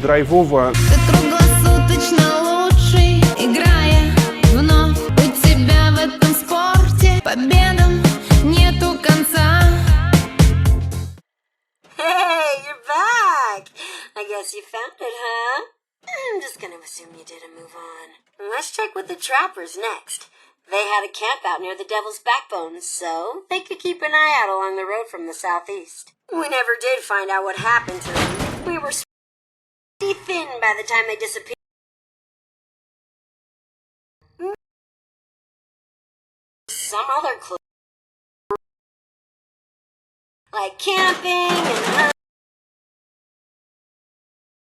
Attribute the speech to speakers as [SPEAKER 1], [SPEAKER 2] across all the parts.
[SPEAKER 1] драйвово.
[SPEAKER 2] Ты круглосуточно лучший, играя вновь у тебя в этом спорте. Победам нету конца.
[SPEAKER 3] Hey, you're back! I guess you found it, huh? I'm just gonna assume you didn't move on. Let's check with the trappers next. They had a camp out near the Devil's Backbone, so they could keep an eye out along the road from the southeast. We never did find out what happened to them. We were pretty thin by the time they disappeared. Some other clue, like camping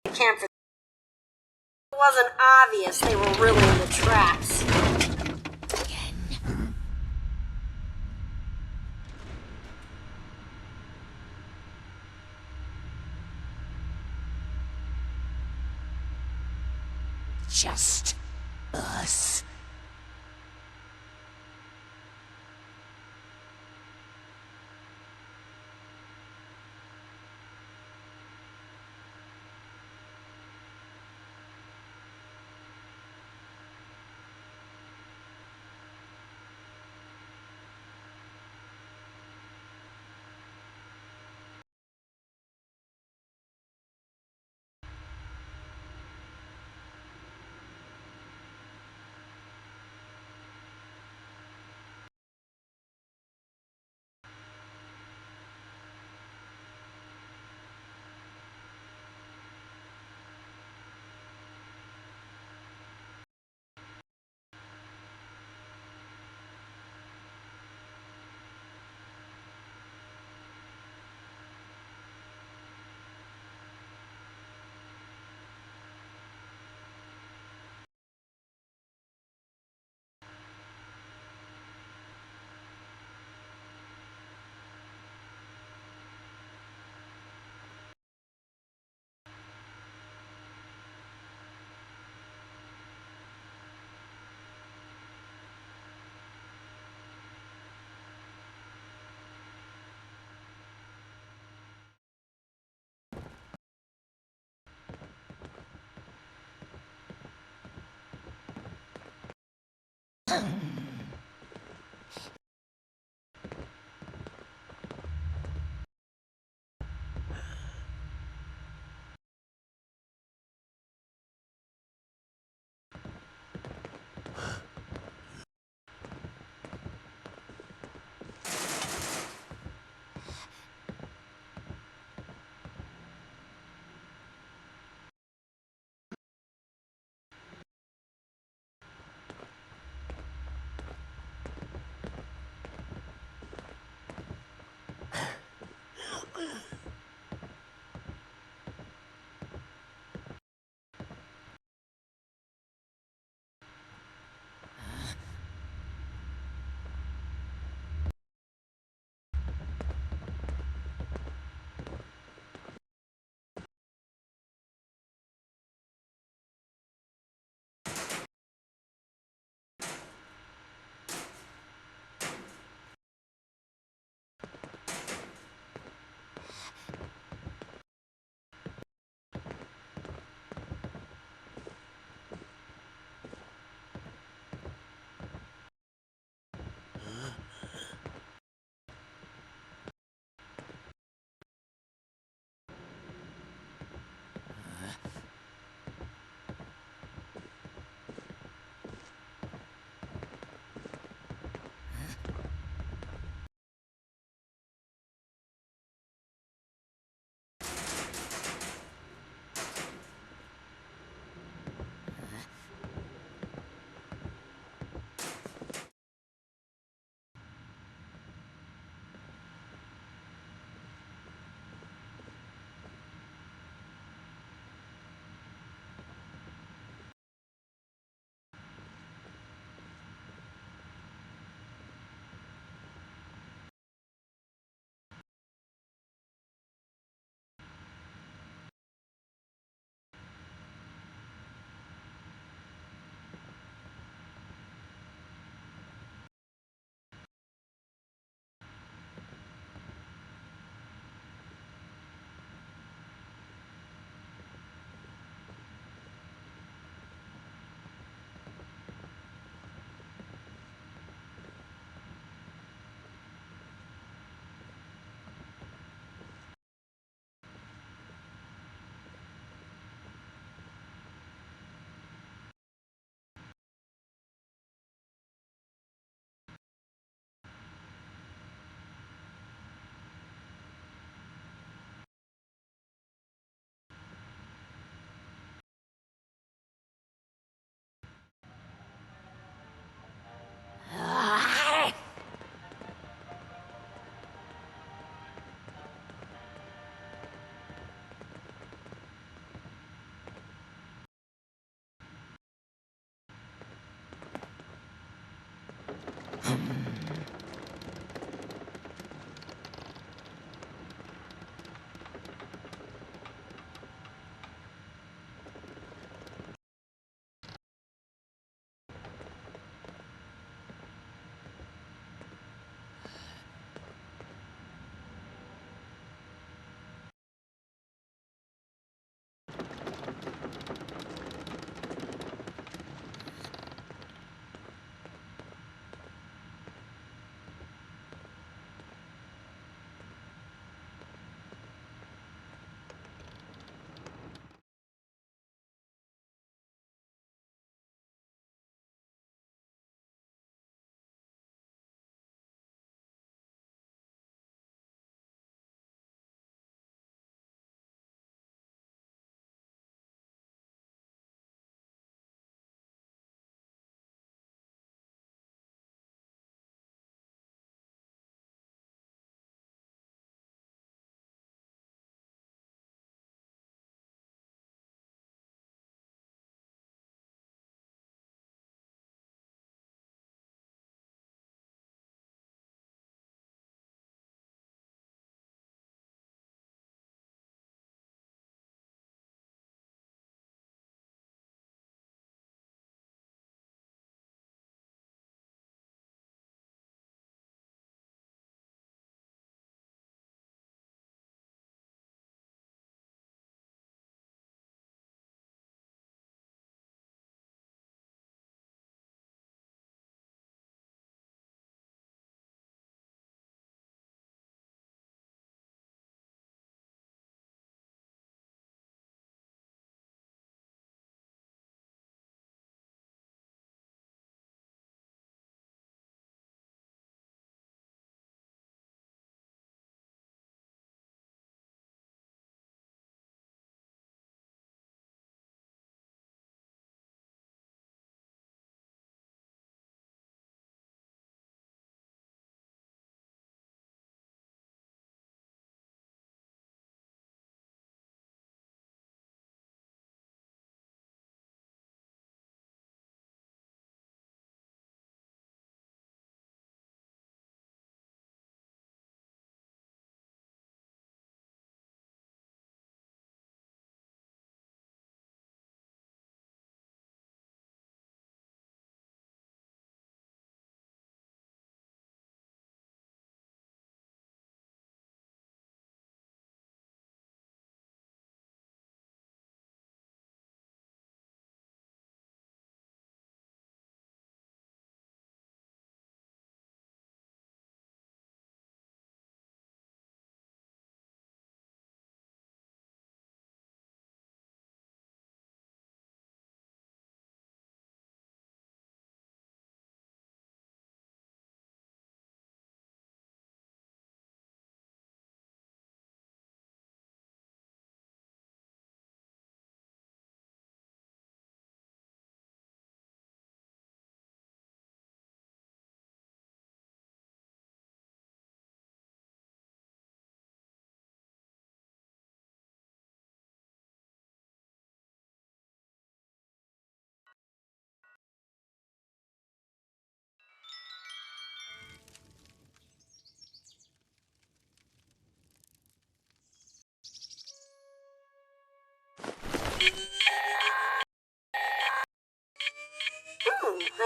[SPEAKER 3] and camp for. It wasn't obvious they were really into traps.
[SPEAKER 4] Just us.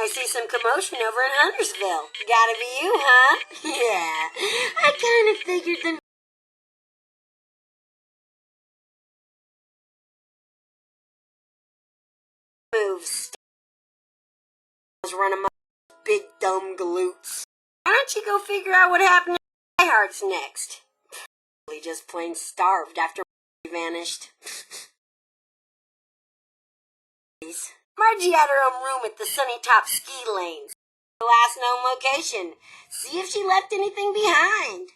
[SPEAKER 3] I see some commotion over in Huntersville. Gotta be you, huh? Yeah, I kind of figured the moves was running my big dumb glutes. Why don't you go figure out what happened to my hearts next? Probably just plain starved after vanished. Margie had her own room at the Sunny Top ski lanes. The last known location. See if she left anything behind.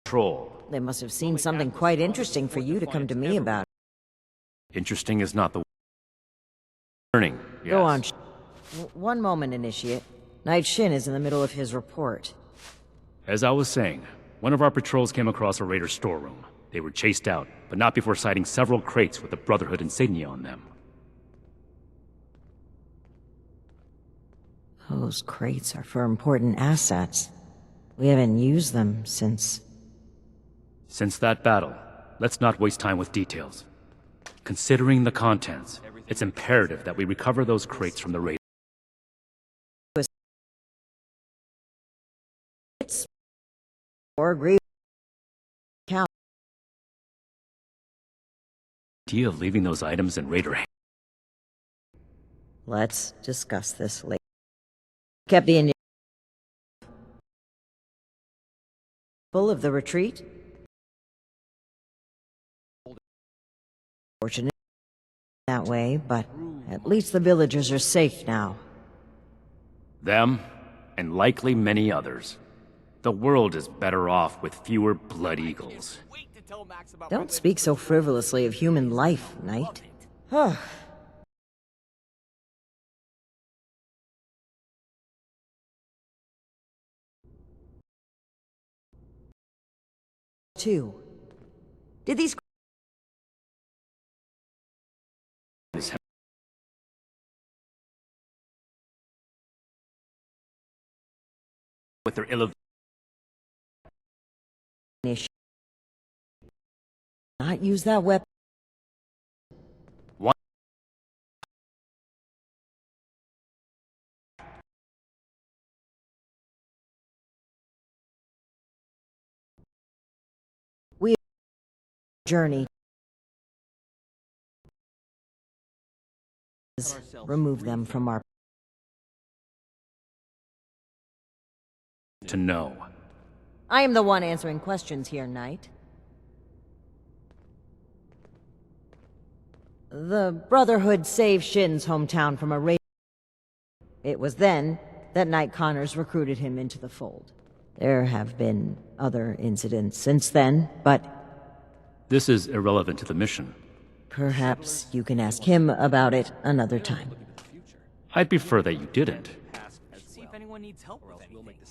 [SPEAKER 1] Troll.
[SPEAKER 5] They must have seen something quite interesting for you to come to me about.
[SPEAKER 1] Interesting is not the learning. Yes.
[SPEAKER 5] Go on. One moment, Initiate. Knight Shin is in the middle of his report.
[SPEAKER 1] As I was saying, one of our patrols came across a raider storeroom. They were chased out, but not before sighting several crates with the Brotherhood insignia on them.
[SPEAKER 5] Those crates are for important assets. We haven't used them since...
[SPEAKER 1] Since that battle, let's not waste time with details. Considering the contents, it's imperative that we recover those crates from the raiders.
[SPEAKER 5] Or agree with
[SPEAKER 1] Idea of leaving those items in raider hands.
[SPEAKER 5] Let's discuss this later. Kept the Indian full of the retreat. Fortunate that way, but at least the villagers are safe now.
[SPEAKER 1] Them, and likely many others. The world is better off with fewer blood eagles.
[SPEAKER 5] Don't speak so frivolously of human life, Knight. Two. Did these
[SPEAKER 1] with their ill
[SPEAKER 5] not use that weapon?
[SPEAKER 1] What?
[SPEAKER 5] We journey. Remove them from our...
[SPEAKER 1] To know.
[SPEAKER 5] I am the one answering questions here, Knight. The Brotherhood saved Shin's hometown from a raid. It was then that Knight Connors recruited him into the fold. There have been other incidents since then, but...
[SPEAKER 1] This is irrelevant to the mission.
[SPEAKER 5] Perhaps you can ask him about it another time.
[SPEAKER 1] I'd prefer that you didn't.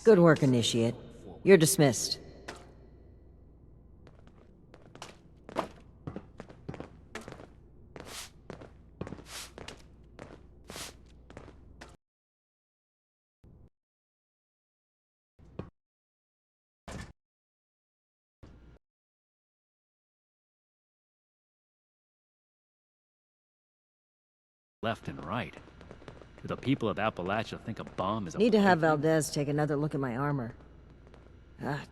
[SPEAKER 5] Good work, Initiate. You're dismissed.
[SPEAKER 1] Left and right. Do the people of Appalachia think a bomb is a...
[SPEAKER 5] Need to have Valdez take another look at my armor.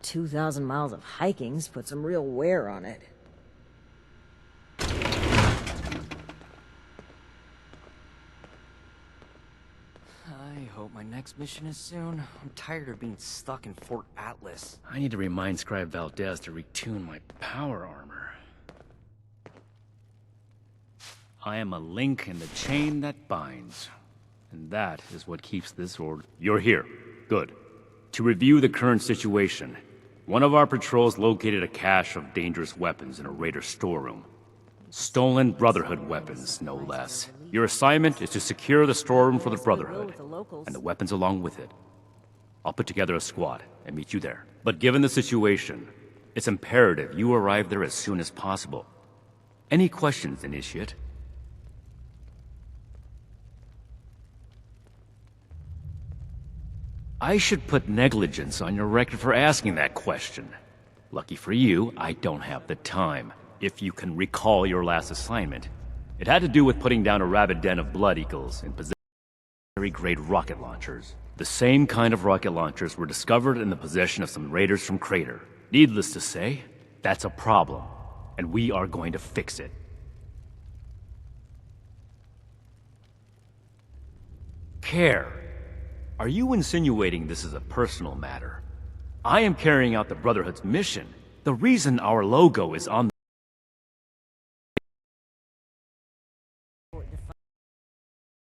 [SPEAKER 5] 2,000 miles of hiking's put some real wear on it.
[SPEAKER 6] I hope my next mission is soon. I'm tired of being stuck in Fort Atlas.
[SPEAKER 1] I need to remind Scribe Valdez to retune my power armor. I am a link in the chain that binds. And that is what keeps this order. You're here. Good. To review the current situation, one of our patrols located a cache of dangerous weapons in a raider storeroom. Stolen Brotherhood weapons, no less. Your assignment is to secure the storeroom for the Brotherhood, and the weapons along with it. I'll put together a squad and meet you there. But given the situation, it's imperative you arrive there as soon as possible. Any questions, Initiate? I should put negligence on your record for asking that question. Lucky for you, I don't have the time. If you can recall your last assignment, it had to do with putting down a rabid den of blood eagles in possession of military-grade rocket launchers. The same kind of rocket launchers were discovered in the possession of some raiders from Crater. Needless to say, that's a problem, and we are going to fix it. Care. Are you insinuating this is a personal matter? I am carrying out the Brotherhood's mission. The reason our logo is on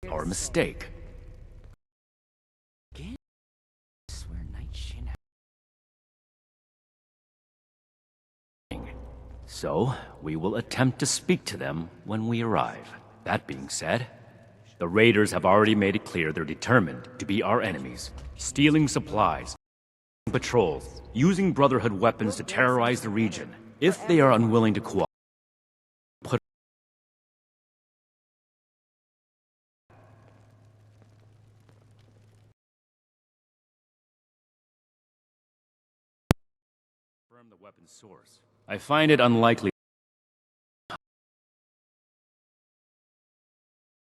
[SPEAKER 1] our mistake. So, we will attempt to speak to them when we arrive. That being said, the raiders have already made it clear they're determined to be our enemies, stealing supplies, patrols, using Brotherhood weapons to terrorize the region. If they are unwilling to cooperate, put confirm the weapon's source. I find it unlikely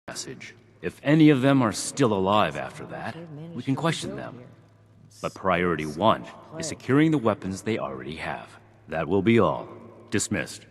[SPEAKER 1] message. If any of them are still alive after that, we can question them. But priority one is securing the weapons they already have. That will be all. Dismissed.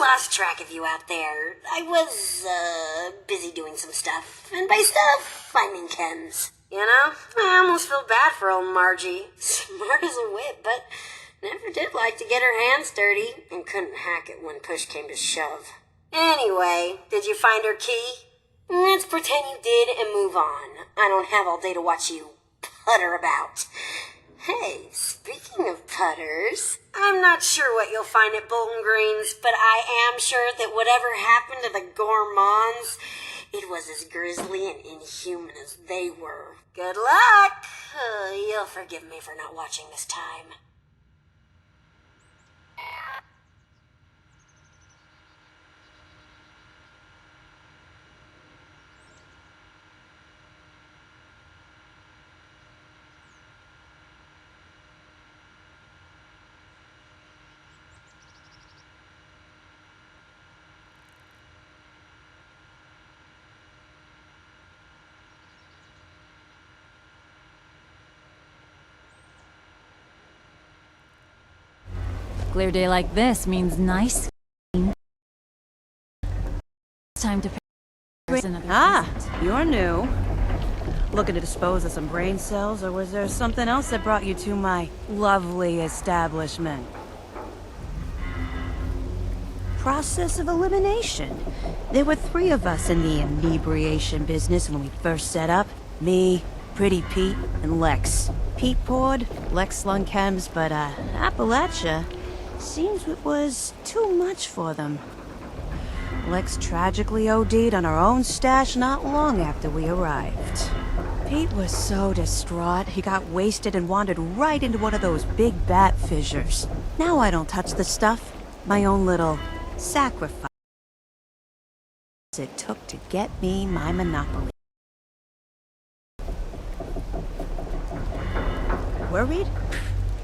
[SPEAKER 3] lost track of you out there. I was, busy doing some stuff. And by stuff, I mean chems. You know, I almost feel bad for old Margie. Smart as a whip, but never did like to get her hands dirty. And couldn't hack it when push came to shove. Anyway, did you find her key? Let's pretend you did and move on. I don't have all day to watch you putter about. Hey, speaking of putters, I'm not sure what you'll find at Bolton Greens, but I am sure that whatever happened to the Gourmands, it was as grisly and inhuman as they were. Good luck! You'll forgive me for not watching this time.
[SPEAKER 7] Clear day like this means nice. Time to pay another visit.
[SPEAKER 8] You're new. Looking to dispose of some brain cells, or was there something else that brought you to my lovely establishment? Process of elimination. There were 3 of us in the inebriation business when we first set up. Me, Pretty Pete, and Lex. Pete poured, Lex slung chems, but Appalachia seems it was too much for them. Lex tragically OD'd on her own stash not long after we arrived. Pete was so distraught, he got wasted and wandered right into one of those big bat fissures. Now I don't touch the stuff. My own little sacrifice it took to get me my monopoly. Worried?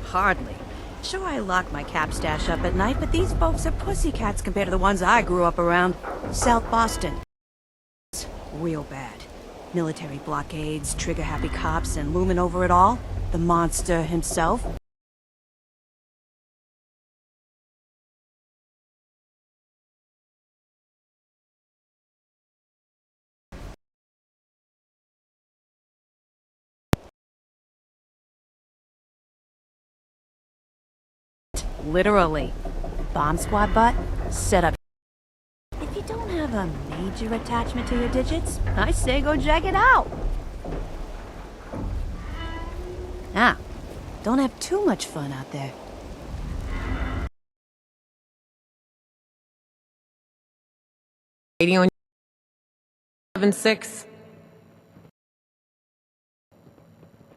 [SPEAKER 8] Hardly. Sure, I lock my cap stash up at night, but these folks are pussycats compared to the ones I grew up around. South Boston. It's real bad. Military blockades, trigger-happy cops, and looming over it all, the monster himself. Literally. Bomb squad butt, set up. If you don't have a major attachment to your digits, I say go check it out. Don't have too much fun out there.
[SPEAKER 9] On 7-6.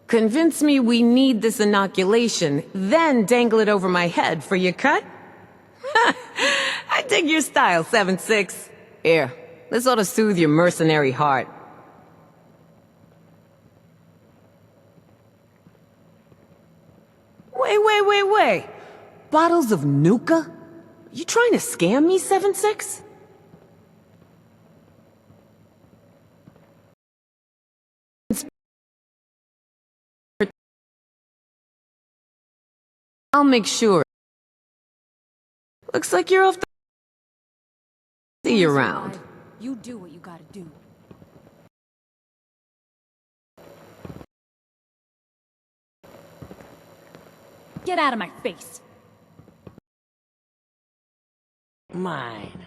[SPEAKER 9] Convince me we need this inoculation, then dangle it over my head for your cut? I dig your style, 7-6. Here, this ought to soothe your mercenary heart. Wait. Bottles of Nuka? You trying to scam me, 7-6? I'll make sure. Looks like you're off the... See you around.
[SPEAKER 7] You do what you gotta do. Get out of my face.
[SPEAKER 9] Mine.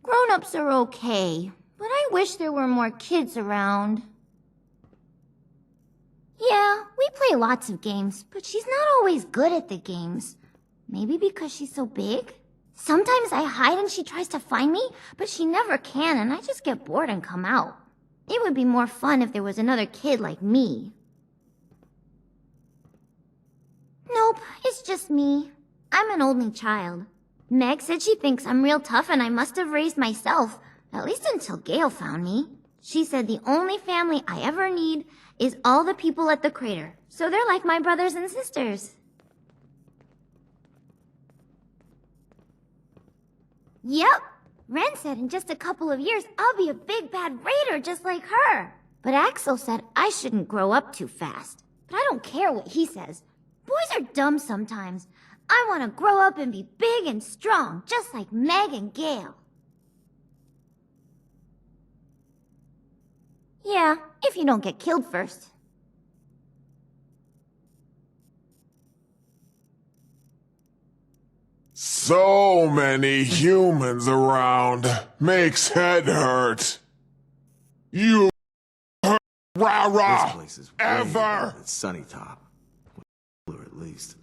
[SPEAKER 10] Grown-ups are okay, but I wish there were more kids around. Yeah, we play lots of games, but she's not always good at the games. Maybe because she's so big? Sometimes I hide and she tries to find me, but she never can and I just get bored and come out. It would be more fun if there was another kid like me. Nope, it's just me. I'm an only child. Meg said she thinks I'm real tough and I must have raised myself, at least until Gail found me. She said the only family I ever need is all the people at the crater, so they're like my brothers and sisters. Yep, Ren said in just a couple of years I'll be a big bad raider just like her. But Axel said I shouldn't grow up too fast. But I don't care what he says. Boys are dumb sometimes. I want to grow up and be big and strong, just like Meg and Gale. Yeah, if you don't get killed first.
[SPEAKER 11] So many humans around. Makes head hurt. You hurt rah-rah
[SPEAKER 12] This place is way
[SPEAKER 11] ever.
[SPEAKER 12] better than Sunny Top. Or at least.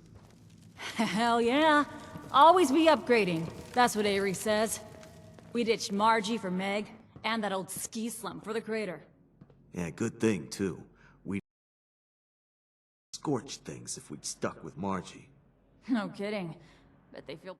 [SPEAKER 7] Hell yeah. Always be upgrading. That's what Avery says. We ditched Margie for Meg, and that old ski slump for the crater.
[SPEAKER 12] Yeah, good thing, too. We'd scorched things if we'd stuck with Margie.
[SPEAKER 7] No kidding. Bet they feel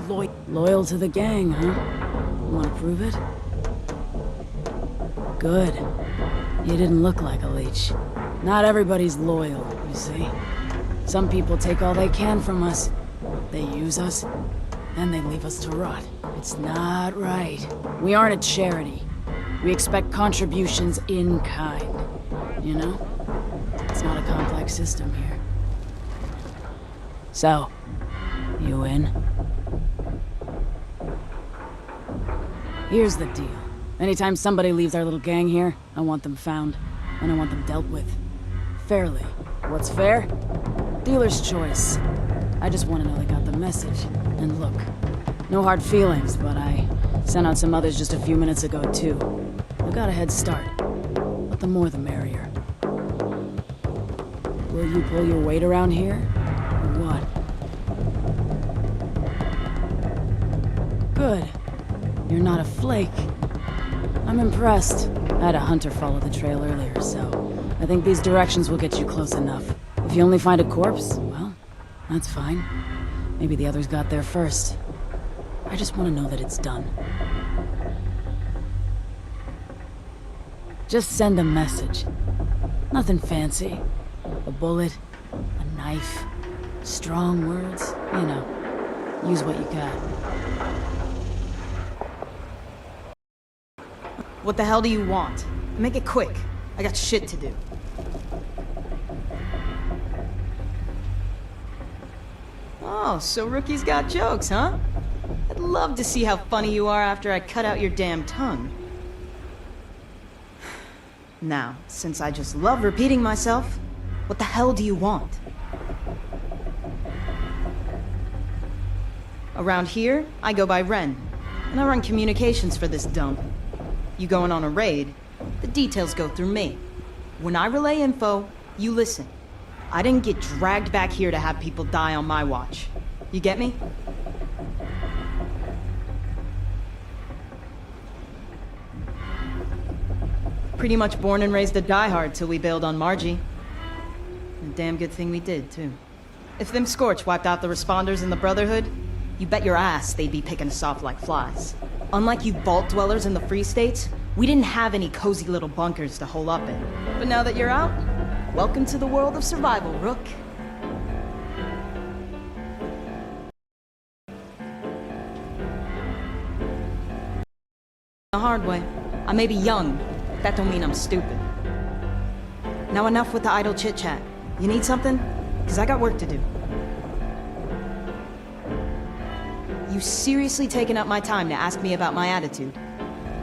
[SPEAKER 7] Loyal to the gang, huh? Want to prove it? Good. You didn't look like a leech. Not everybody's loyal, you see. Some people take all they can from us. They use us, then they leave us to rot. It's not right. We aren't a charity. We expect contributions in kind. You know? It's not a complex system here. So, you in? Here's the deal. Anytime somebody leaves our little gang here, I want them found, and I want them dealt with. Fairly. What's fair? Dealer's choice. I just want to know they got the message. And look, no hard feelings, but I sent out some others just a few minutes ago, too. They've got a head start. But the more the merrier. Will you pull your weight around here? Or what? Good. You're not a flake. I'm impressed. I had a hunter follow the trail earlier, so I think these directions will get you close enough. If you only find a corpse, well, that's fine. Maybe the others got there first. I just want to know that it's done. Just send a message. Nothing fancy. A bullet, a knife, strong words, you know. Use what you got.
[SPEAKER 13] What the hell do you want? Make it quick. I got shit to do. Oh, so Rookie's got jokes, huh? I'd love to see how funny you are after I cut out your damn tongue. Now, since I just love repeating myself, what the hell do you want? Around here, I go by Ren, and I run communications for this dump. You going on a raid, the details go through me. When I relay info, you listen. I didn't get dragged back here to have people die on my watch. You get me? Pretty much born and raised a diehard till we bailed on Margie. A damn good thing we did, too. If them Scorch wiped out the responders in the Brotherhood, you bet your ass they'd be picking us off like flies. Unlike you vault dwellers in the Free States, we didn't have any cozy little bunkers to hole up in. But now that you're out, welcome to the world of survival, Rook. The hard way. I may be young, but that don't mean I'm stupid. Now enough with the idle chit-chat. You need something? 'Cause I got work to do. You seriously taking up my time to ask me about my attitude?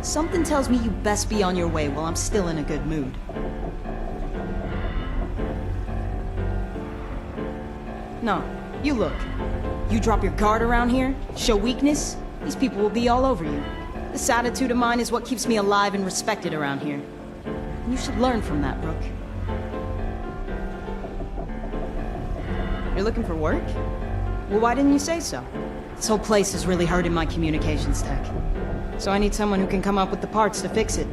[SPEAKER 13] Something tells me you best be on your way while I'm still in a good mood. No, you look. You drop your guard around here, show weakness, these people will be all over you. This attitude of mine is what keeps me alive and respected around here. And you should learn from that, Rook. You're looking for work? Well, why didn't you say so? This whole place is really hurting my communications tech. So I need someone who can come up with the parts to fix it.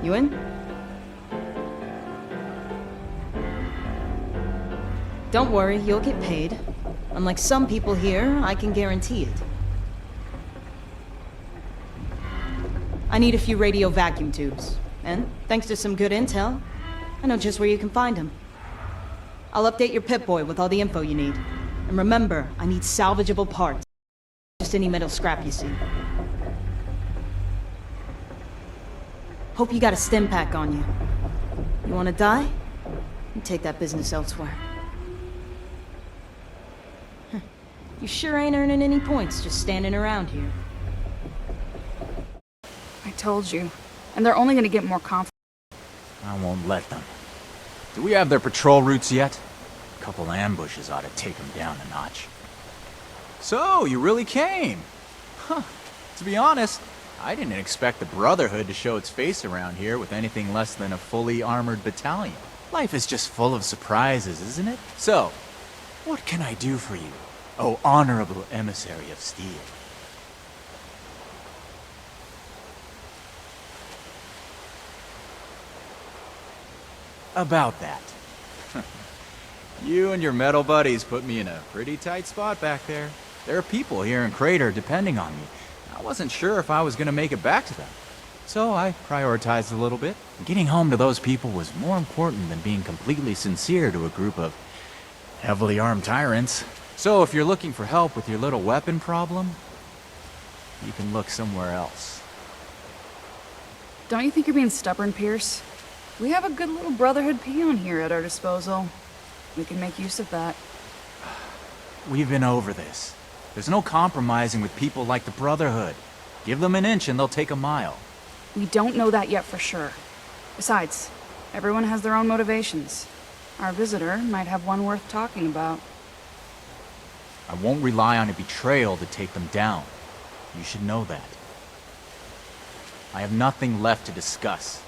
[SPEAKER 13] You in? Don't worry, you'll get paid. Unlike some people here, I can guarantee it. I need a few radio vacuum tubes. And, thanks to some good intel, I know just where you can find them. I'll update your Pip-Boy with all the info you need. And remember, I need salvageable parts. Just any metal scrap you see. Hope you got a stim pack on you. You wanna die? You take that business elsewhere. You sure ain't earning any points just standing around here.
[SPEAKER 14] I told you. And they're only gonna get more confident.
[SPEAKER 15] I won't let them. Do we have their patrol routes yet? A couple ambushes ought to take them down a notch. So, you really came? Huh. To be honest, I didn't expect the Brotherhood to show its face around here with anything less than a fully armored battalion. Life is just full of surprises, isn't it? So, what can I do for you, oh honorable emissary of steel? About that. You and your metal buddies put me in a pretty tight spot back there. There are people here in Crater depending on me. I wasn't sure if I was gonna make it back to them. So I prioritized a little bit. Getting home to those people was more important than being completely sincere to a group of heavily armed tyrants. So if you're looking for help with your little weapon problem, you can look somewhere else.
[SPEAKER 14] Don't you think you're being stubborn, Pierce? We have a good little Brotherhood peon here at our disposal. We can make use of that.
[SPEAKER 15] We've been over this. There's no compromising with people like the Brotherhood. Give them an inch and they'll take a mile.
[SPEAKER 14] We don't know that yet for sure. Besides, everyone has their own motivations. Our visitor might have one worth talking about.
[SPEAKER 15] I won't rely on a betrayal to take them down. You should know that. I have nothing left to discuss.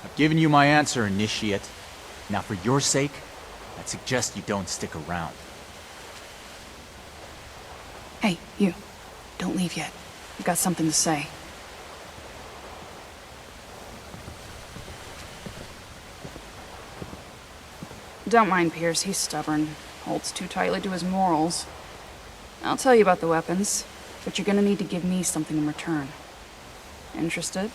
[SPEAKER 15] I've given you my answer, Initiate. Now for your sake, I'd suggest you don't stick around.
[SPEAKER 14] Hey, you. Don't leave yet. I've got something to say. Don't mind Pierce, he's stubborn. Holds too tightly to his morals. I'll tell you about the weapons, but you're gonna need to give me something in return. Interested?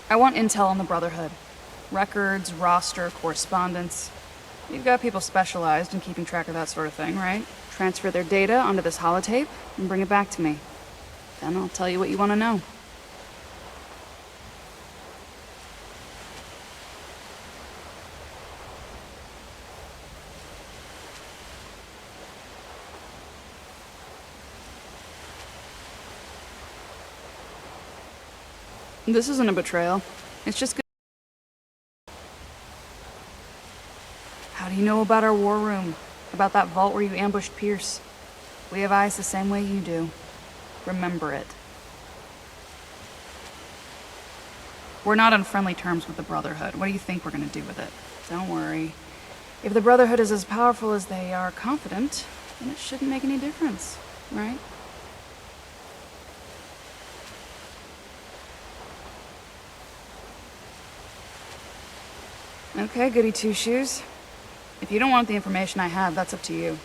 [SPEAKER 14] I want intel on the Brotherhood. Records, roster, correspondence. You've got people specialized in keeping track of that sort of thing, right? Transfer their data onto this holotape and bring it back to me. Then I'll tell you what you want to know. This isn't a betrayal. It's just good. How do you know about our war room? About that vault where you ambushed Pierce? We have eyes the same way you do. Remember it. We're not on friendly terms with the Brotherhood. What do you think we're gonna do with it? Don't worry. If the Brotherhood is as powerful as they are confident, then it shouldn't make any difference, right? Okay, goody two-shoes. If you don't want the information I have, that's up to you.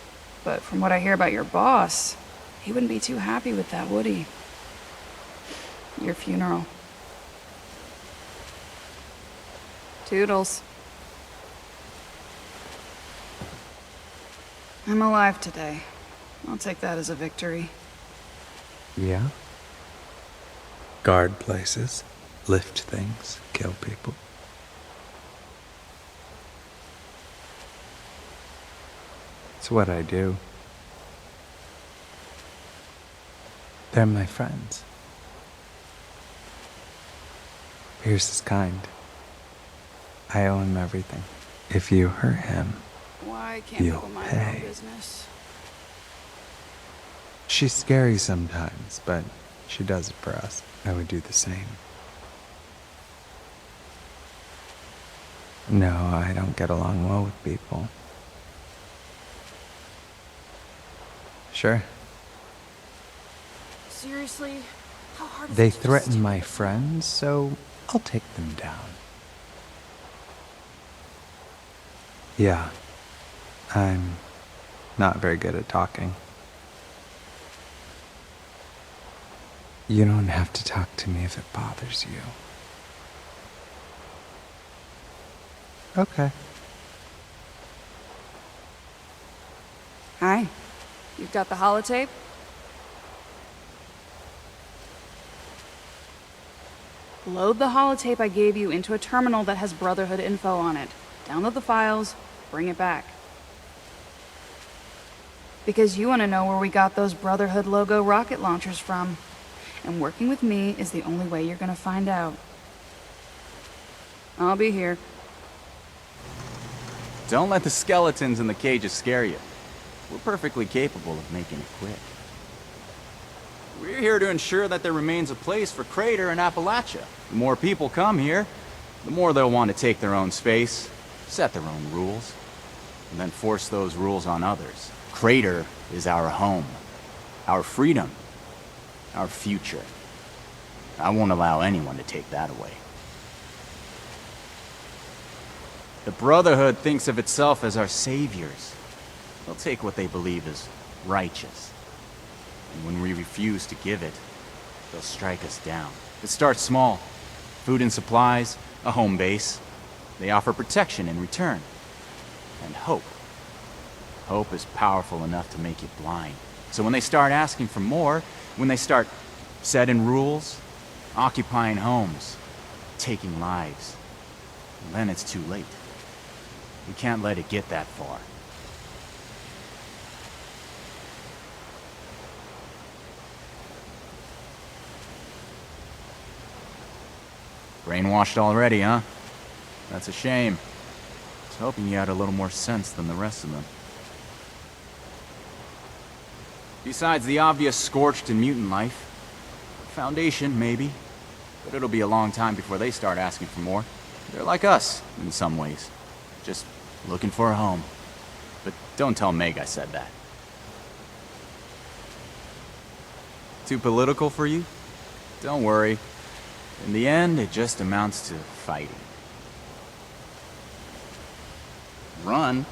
[SPEAKER 14] But from what I hear about your boss, he wouldn't be too happy with that, would he? Your funeral. Toodles. I'm alive today. I'll take that as a victory.
[SPEAKER 12] Yeah? Guard places, lift things, kill people. It's what I do. They're my friends. Pierce is kind. I owe him everything. If you hurt him,
[SPEAKER 14] Why can't
[SPEAKER 12] you'll
[SPEAKER 14] people mind
[SPEAKER 12] pay.
[SPEAKER 14] their own business?
[SPEAKER 12] She's scary sometimes, but she does it for us. I would do the same. No, I don't get along well with people. Sure.
[SPEAKER 14] Seriously? How hard is
[SPEAKER 12] They
[SPEAKER 14] it to
[SPEAKER 12] threaten
[SPEAKER 14] just-
[SPEAKER 12] my friends, so I'll take them down. Yeah, I'm not very good at talking. You don't have to talk to me if it bothers you. Okay.
[SPEAKER 14] Hi. You've got the holotape? Load the holotape I gave you into a terminal that has Brotherhood info on it. Download the files, bring it back. Because you want to know where we got those Brotherhood logo rocket launchers from. And working with me is the only way you're going to find out. I'll be here.
[SPEAKER 15] Don't let the skeletons in the cages scare you. We're perfectly capable of making it quick. We're here to ensure that there remains a place for Crater in Appalachia. The more people come here, the more they'll want to take their own space, set their own rules, and then force those rules on others. Crater is our home, our freedom, our future. I won't allow anyone to take that away. The Brotherhood thinks of itself as our saviors. They'll take what they believe is righteous. And when we refuse to give it, they'll strike us down. It starts small. Food and supplies, a home base. They offer protection in return. And hope. Hope is powerful enough to make you blind. So when they start asking for more, when they start setting rules, occupying homes, taking lives, then it's too late. We can't let it get that far. Brainwashed already, huh? That's a shame. I was hoping you had a little more sense than the rest of them. Besides the obvious scorched and mutant life, Foundation, maybe. But it'll be a long time before they start asking for more. They're like us, in some ways. Just looking for a home. But don't tell Meg I said that. Too political for you? Don't worry. In the end, it just amounts to fighting. Run?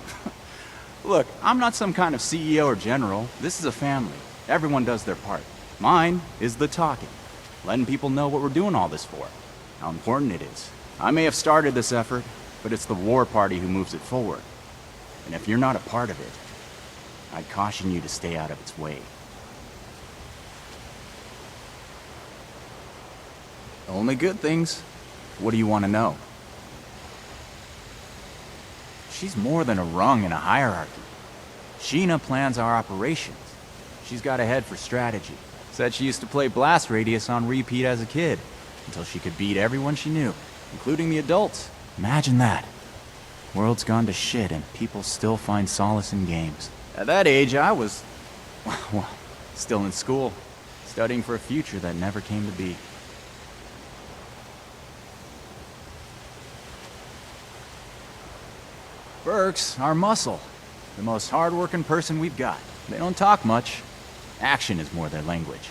[SPEAKER 15] Look, I'm not some kind of CEO or general. This is a family. Everyone does their part. Mine is the talking. Letting people know what we're doing all this for. How important it is. I may have started this effort, but it's the war party who moves it forward. And if you're not a part of it, I'd caution you to stay out of its way. Only good things. What do you want to know? She's more than a rung in a hierarchy. Sheena plans our operations. She's got a head for strategy. Said she used to play Blast Radius on repeat as a kid, until she could beat everyone she knew, including the adults. Imagine that. World's gone to shit and people still find solace in games. At that age, I was, well, still in school, studying for a future that never came to be. Burke's our muscle. The most hard-working person we've got. They don't talk much. Action is more their language.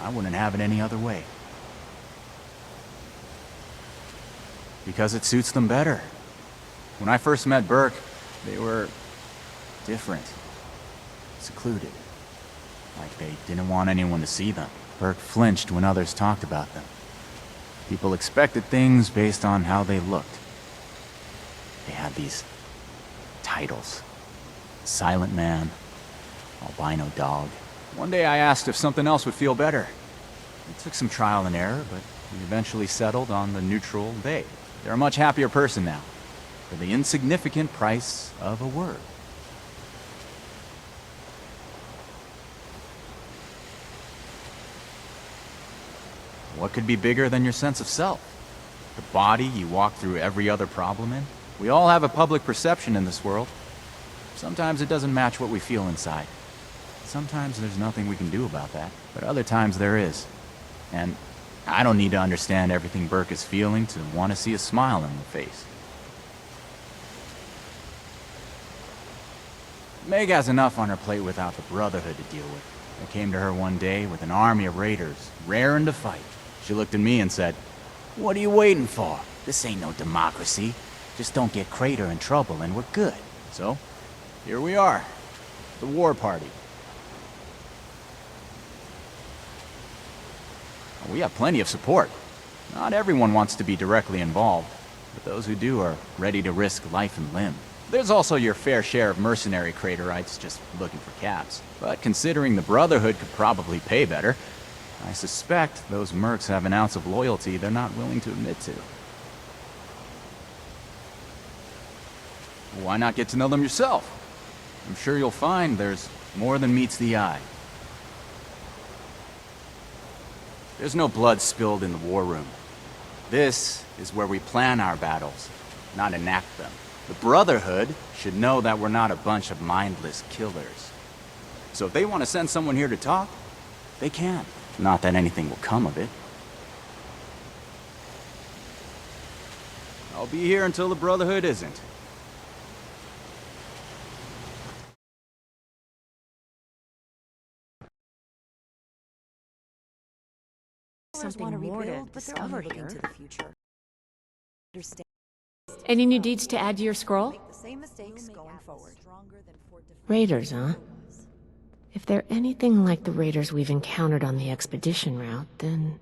[SPEAKER 15] I wouldn't have it any other way. Because it suits them better. When I first met Burke, they were different. Secluded. Like they didn't want anyone to see them. Burke flinched when others talked about them. People expected things based on how they looked. They had these titles. Silent Man, Albino Dog. One day I asked if something else would feel better. It took some trial and error, but we eventually settled on the neutral they. They're a much happier person now, for the insignificant price of a word. What could be bigger than your sense of self? The body you walk through every other problem in? We all have a public perception in this world. Sometimes it doesn't match what we feel inside. Sometimes there's nothing we can do about that, but other times there is. And I don't need to understand everything Burke is feeling to want to see a smile on the face. Meg has enough on her plate without the Brotherhood to deal with. I came to her one day with an army of raiders, raring to fight. She looked at me and said, "What are you waiting for? This ain't no democracy. Just don't get Crater in trouble and we're good." So, here we are. The war party. We have plenty of support. Not everyone wants to be directly involved, but those who do are ready to risk life and limb. There's also your fair share of mercenary Craterites just looking for caps. But considering the Brotherhood could probably pay better, I suspect those mercs have an ounce of loyalty they're not willing to admit to. Why not get to know them yourself? I'm sure you'll find there's more than meets the eye. There's no blood spilled in the war room. This is where we plan our battles, not enact them. The Brotherhood should know that we're not a bunch of mindless killers. So if they want to send someone here to talk, they can. Not that anything will come of it. I'll be here until the Brotherhood isn't.
[SPEAKER 9] something more to
[SPEAKER 8] rebuild, but they're only
[SPEAKER 9] discover
[SPEAKER 8] looking
[SPEAKER 9] here.
[SPEAKER 8] to the future. Understand?
[SPEAKER 9] Any new deeds to add to your scroll?
[SPEAKER 8] Make the same mistakes going forward.
[SPEAKER 9] Raiders, huh? If they're anything like the raiders we've encountered on the expedition route, then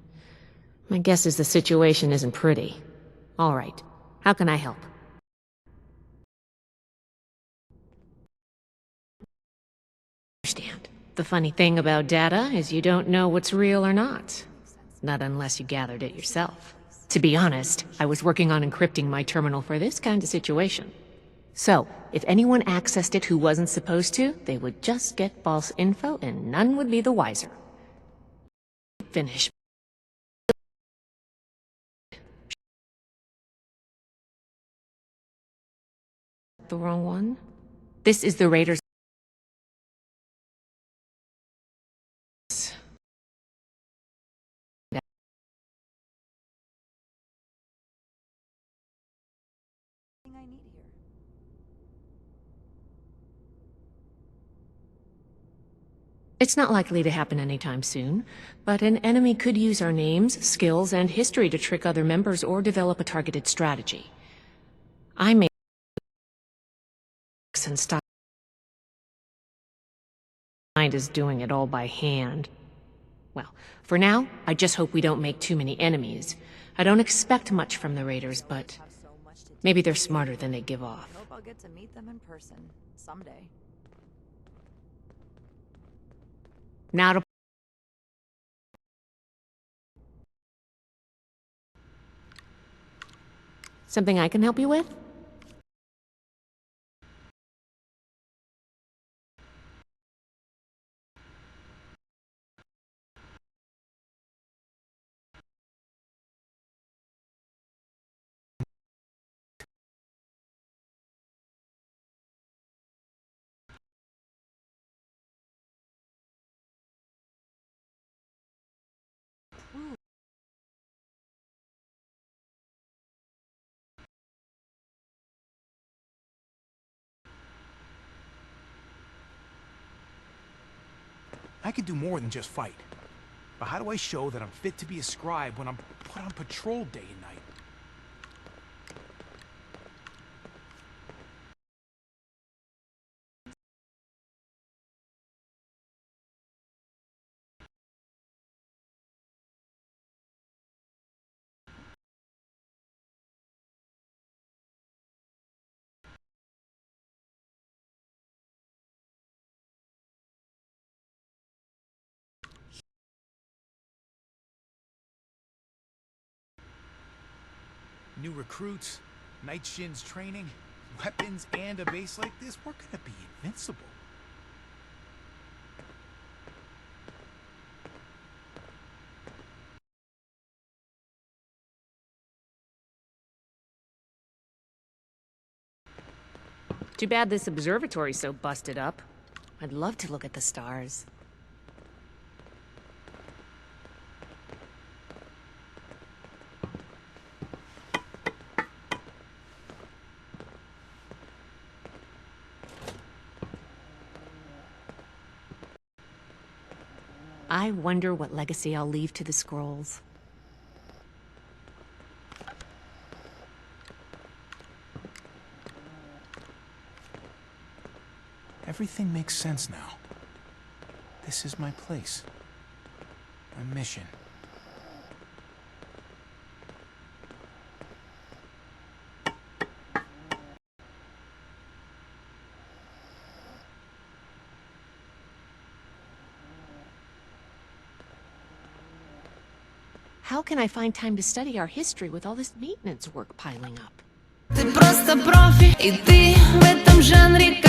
[SPEAKER 9] my guess is the situation isn't pretty. All right, how can I help? Understand. The funny thing about data is you don't know what's real or not. Not unless you gathered it yourself. To be honest, I was working on encrypting my terminal for this kind of situation. So, if anyone accessed it who wasn't supposed to, they would just get false info and none would be the wiser. Finish. The wrong one? This is the Raiders. It's not likely to happen anytime soon, but an enemy could use our names, skills, and history to trick other members or develop a targeted strategy. I may and stop. Mind is doing it all by hand. Well, for now, I just hope we don't make too many enemies. I don't expect much from the Raiders, but maybe they're smarter than they give off.
[SPEAKER 8] I hope I'll get to meet them in person someday.
[SPEAKER 9] Now to... Something I can help you with?
[SPEAKER 16] I can do more than just fight. But how do I show that I'm fit to be a scribe when I'm put on patrol day and night? New recruits, night shins training, weapons, and a base like this, we're gonna be invincible.
[SPEAKER 9] Too bad this observatory's so busted up. I'd love to look at the stars. I wonder what legacy I'll leave to the scrolls.
[SPEAKER 16] Everything makes sense now. This is my place. My mission.
[SPEAKER 9] How can I find time to study our history with all this maintenance work piling up?
[SPEAKER 2] Ты просто профи, и ты в этом жанре